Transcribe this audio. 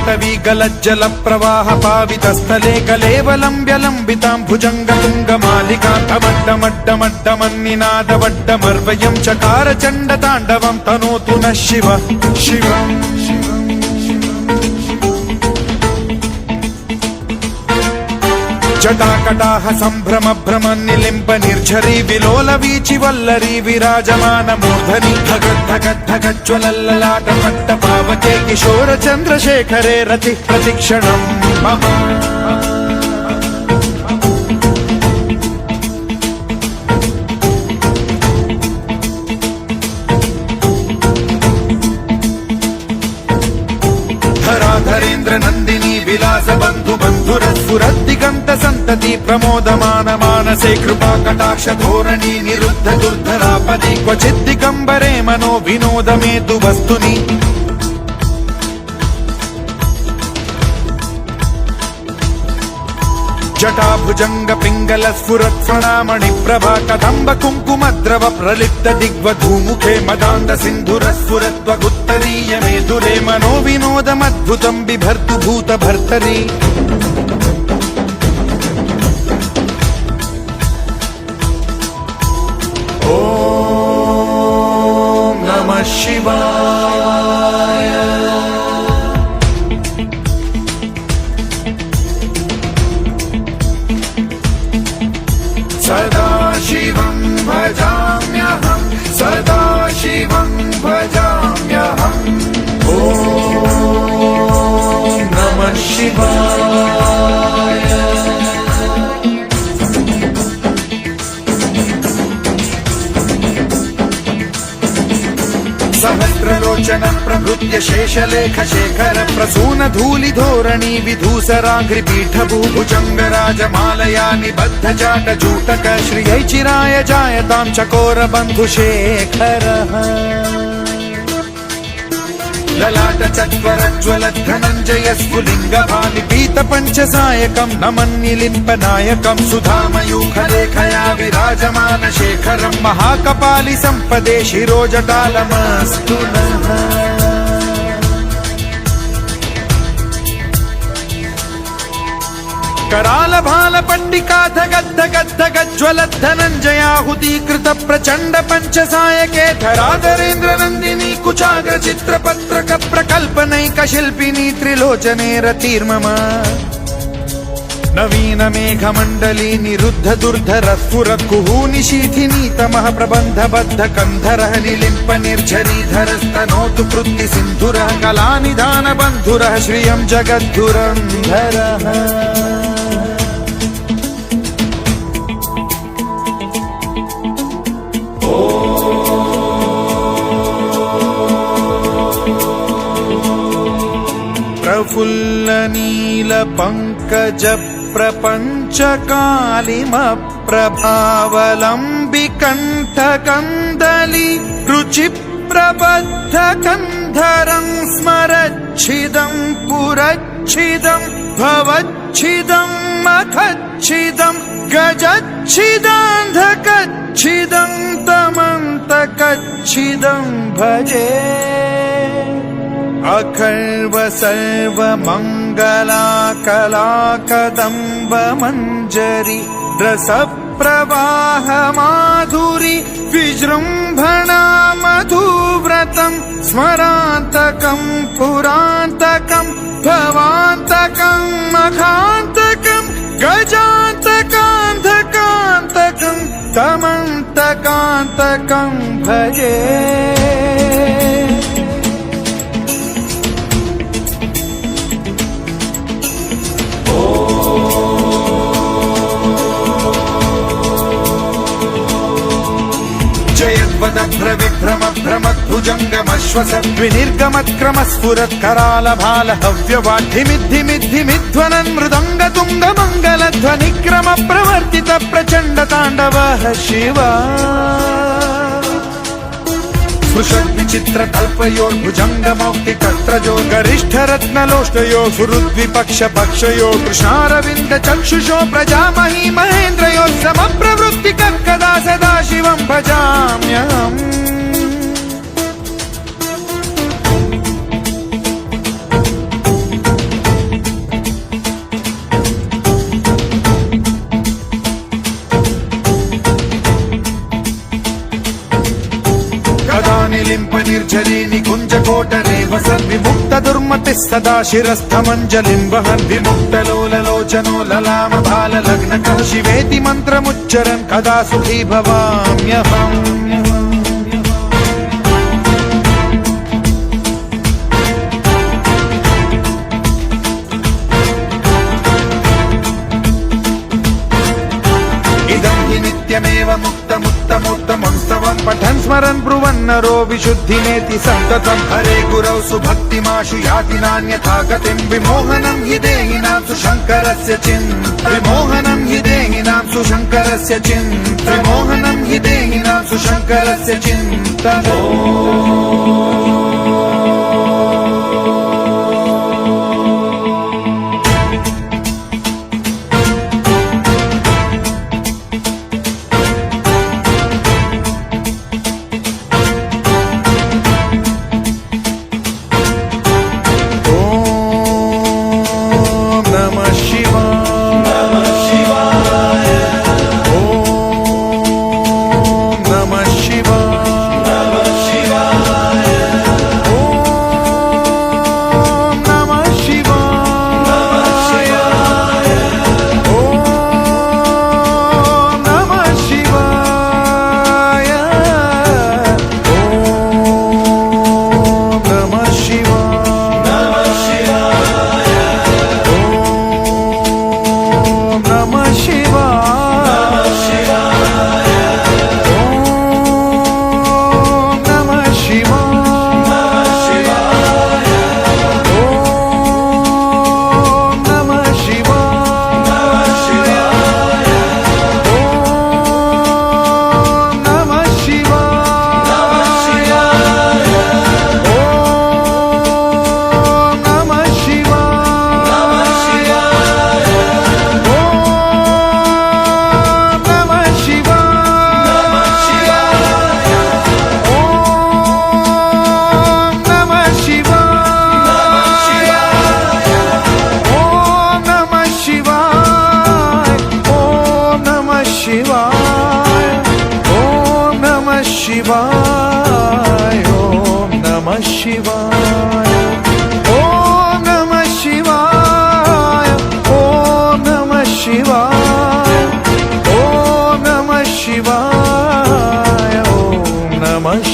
पाटवी गलज्जल प्रवाह पावितस्थले कलेवलम्ब्यलम्बितां भुजङ्गतुङ्गमालिकान्तमड्डमड्डमड्डमन्निनादवड्डमर्वयं चकार चण्डताण्डवं तनोतु नः शिव शिव जटाकटाह सम्भ्रम भ्रम निलिम्ब निर्झरी विलोल वीचि वल्लरी विराजमान मूर्धनि धगद्धगद्धगज्ज्वलल्ललाट पट्ट पावके किशोर चन्द्रशेखरे रति प्रतिक्षणम् मम धराधरेन्द्र नन्दिनी विलास बन्धु बन्धुरस्फुरद्दिगन्त सन्तति प्रमोदमान मानसे कृपा कटाक्ष धोरणी निरुद्ध दुर्धरापदि क्वचिद्दिगम्बरे मनो विनोदमेतु वस्तुनि जटाभुजंग पिंगल स्फुरत् फणामणि प्रभा कदम्ब कुङ्कुमद्रव प्रलिप्त दिग्वधूमुखे मदान्द सिन्धुर स्फुरत्वगुत्तरीय मेधुरे मनो विनोदमद्भुतं बिभर्तु भूत भर्तरि ॐ नमः शिवाय सदा शिवं भजाम्यहं सदा शिवं भजाम्यहम् ॐ नमः शिवाय सहस्रलोचन प्रभृत्य शेषलेख शेखर प्रसून धूलि धोरणी विधूसराघ्रिपीठ भूभुजंग राजमालया निबद्ध जाट जूटक श्रियै चिराय जायतां चकोर बन्धु शेखरः ललाट चत्वरज्वल धनञ्जय स्फुलिङ्ग भालिपीत पञ्चसायकं नमन्निलिम्पनायकं सुधामयूखलेखया विराजमान शेखरं महाकपालि सम्पदे शिरोजटालमस्तु नः कराल भाल पट्टिका धगद्धगद्धगज्ज्वल धनञ्जयाहुतीकृत प्रचण्ड पञ्चसायके धराधरेन्द्र नन्दिनी कुचाग्र चित्रपत्रक प्रकल्पनैक शिल्पिनी त्रिलोचने रतिर्मम नवीन मेघमण्डली निरुद्ध दुर्धर स्फुर कुहूनिशीथिनी तमः प्रबन्धबद्ध कन्धरः निलिम्प निर्झरीधरस्तनोतु कृत्ति सिन्धुरः कलानिधान बन्धुरः श्रियं जगद्धुरन्धरः प्रफुल्ल नील पंकज प्रपंच कालिम प्रभावलंबि कंठ कंदली रुचि प्रबद्ध कंधरं स्मरच्छिदं पुरच्छिदं भवच्छिदं मखच्छिदं गजच्छिदान्धकच्छिदं तमन्तकच्छिदं भजे अखर्व सर्व मंगला कला कदम्ब मंजरी रस प्रवाह माधुरी विजृंभणा मधुव्रतं स्मरान्तकं पुरान्तकं भवान्तकं मखान्तकं गजान्तकान्धकान्तकं तमन्तकान्तकं भजे विभ्रम भ्रमद्भुजङ्गमश्वसद्विनिर्गमत्क्रम स्फुरत् कराल भाल हव्यवाढ्धिमिद्धिमिद्धिमिध्वनन् मृदङ्ग तुङ्ग मङ्गलध्वनिक्रम प्रवर्तित प्रचण्ड ताण्डवः शिवा स्पृशद्विचित्र कल्पयोर्भुजङ्गमौक्ति तत्रजो गरिष्ठ रत्नलोष्टयो सुहृद्विपक्ष पक्षयो कृष्णारविन्द चक्षुषो प्रजामही महेन्द्रयो समप्रवृत्ति कदा सदा शिवं भजाम्यहम् वसन् विमुक्त दुर्मतिः सदा शिरस्थमञ्जलिं वहन् विमुक्तलोललोचनो ललाम बाललग्नकः शिवेति मन्त्रमुच्चरन् कदा सुखी भवाम्यहम् नित्यमेव मुक्तमुत्तमोत्तमं पठन् स्मरन् ब्रुवन्नरो विशुद्धिमेति सन्ततं हरे गुरौ सुभक्तिमाशु याति नान्यथा गतिं विमोहनं हि देहिनां सुशङ्करस्य चिन्त विमोहनं हि देहिनां सुशङ्करस्य चिन्त विमोहनं हि देहिनां सुशङ्करस्य चिन्तनो शिवाय, ॐ नमः शिवाय।